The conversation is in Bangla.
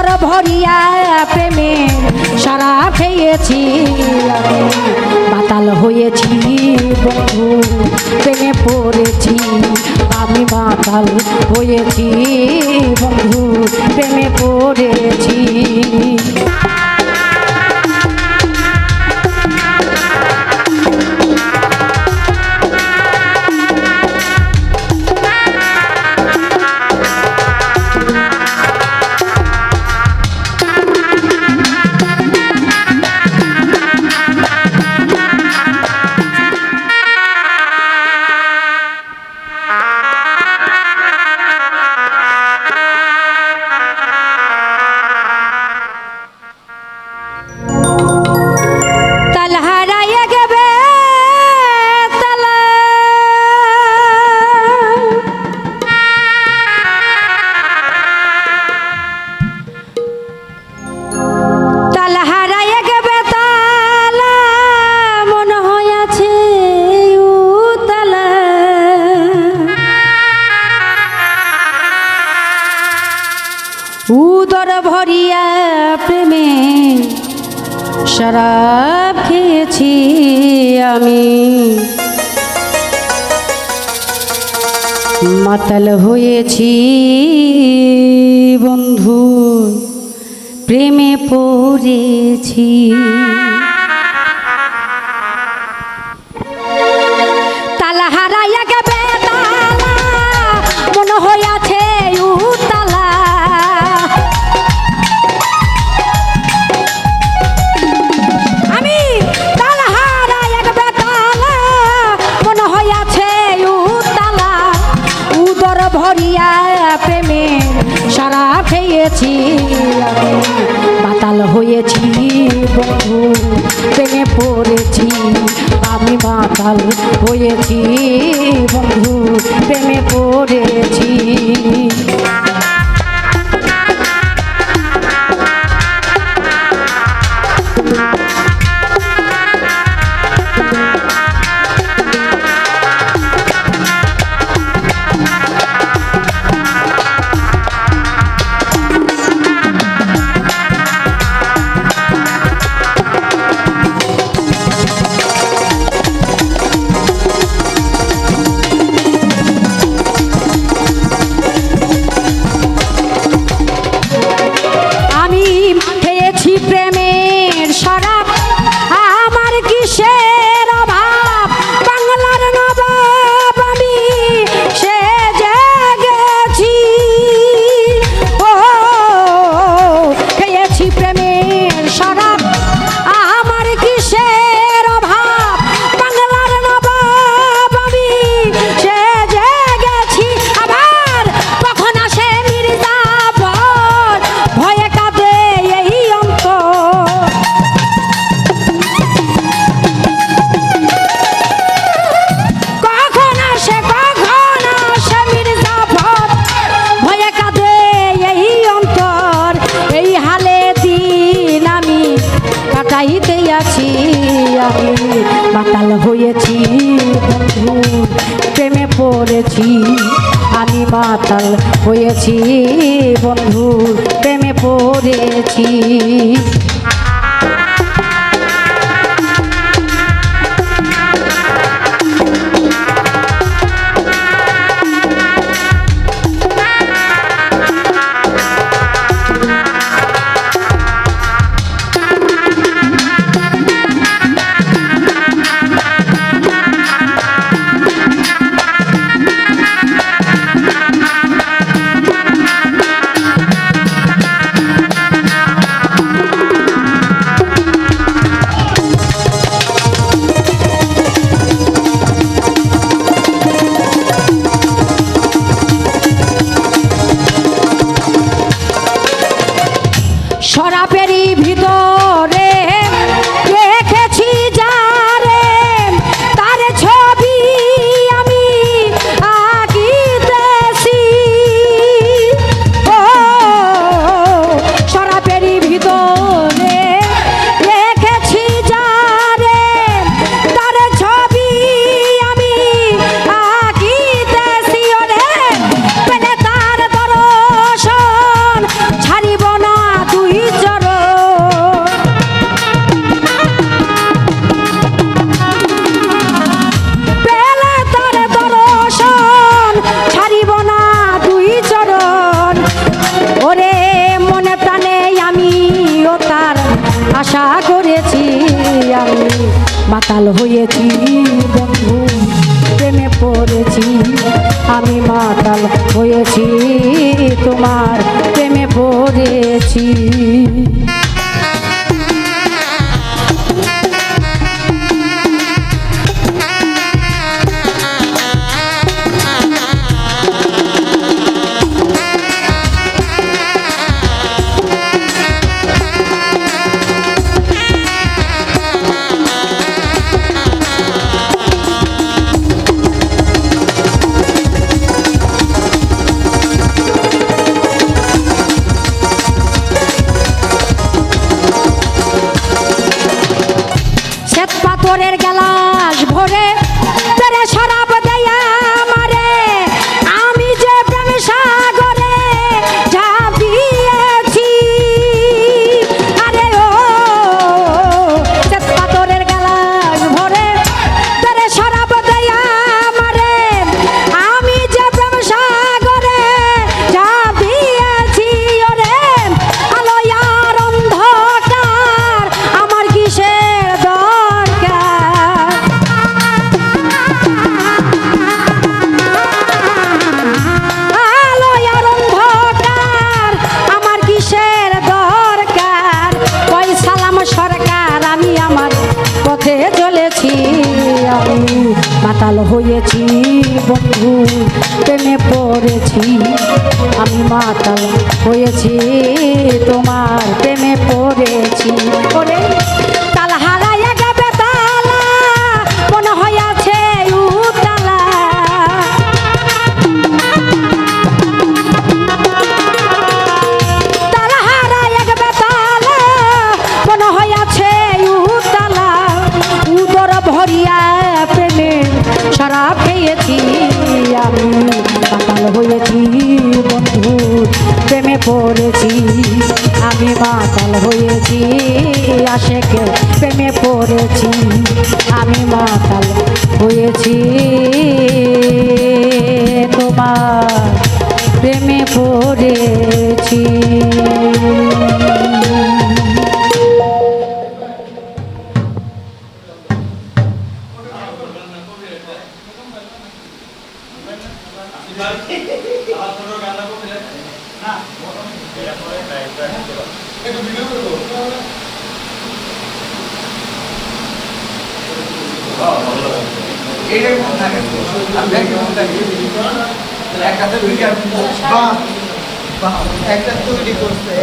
উদর ভরিয়া প্রেমে সারা খেয়েছি আমি মাতাল হয়েছি বন্ধু প্রেমে পড়েছি আমি মাতাল হয়েছি বন্ধু প্রেমে পড়েছি উদর ভরিয়া প্রেমে শরাব খেয়েছি আমি মাতাল হয়েছি বন্ধু প্রেমে পড়েছি তালা হারাইয়া গেবে তালা মনে হইয়াছে উতালা ভরিয়া প্রেমে সারা খেয়েছি আমি মাতাল হয়েছি বন্ধু প্রেমে পড়েছি আমি মাতাল হয়েছি বন্ধু প্রেমে পড়েছি প্রেমের শরাব আমার কিসের অভাব বাংলার নবাব আমি সে জেগেছি ও খেয়েছি প্রেমের শরাব আমার কিসের অভাব বাংলার নবাব আমি সে জেগেছি আবার কখন আসে মির্জাফর ভয়ে কাঁদে এই কাটাইতে আছি আমি মাতাল হয়েছি বন্ধু প্রেমে পড়েছি আমি মাতাল হয়েছি বন্ধু প্রেমে পড়েছি মাতাল হয়েছি বন্ধু প্রেমে পড়েছি আমি মাতাল হয়েছি তোমার প্রেমে পড়েছি পাথরের গ্লাস ভরে তেরে শরাব দেয়া আমারে আমি যে প্রেম সাগরে ঝাঁপিয়েছি আরে ও পাথরের গ্লাস ভরে তেরে শরাব দেয়া আমারে আমি যে প্রেম সাগরে ঝাঁপিয়েছি ওরে আলো আর অন্ধকার আমার কিসের পথে চলেছি আমি মাতাল হয়েছি বন্ধু প্রেমে পড়েছি আমি মাতাল হয়েছি তোমার প্রেমে পড়েছি ওরে তাল হারাইয়া গেবে তালা মনে হইয়াছে উতালা তাল হারাইয়া গেবে তালা মনে হইয়াছে উদর ভরিয়া প্রেমে শরাব খেয়েছি আমি মাতাল হয়েছি বন্ধু প্রেমে পড়েছি আমি মাতাল হয়েছি আশেকে প্রেমে পড়েছি আমি মাতাল হয়েছি তোমার প্রেমে পড়েছি একটা তৈরি করছে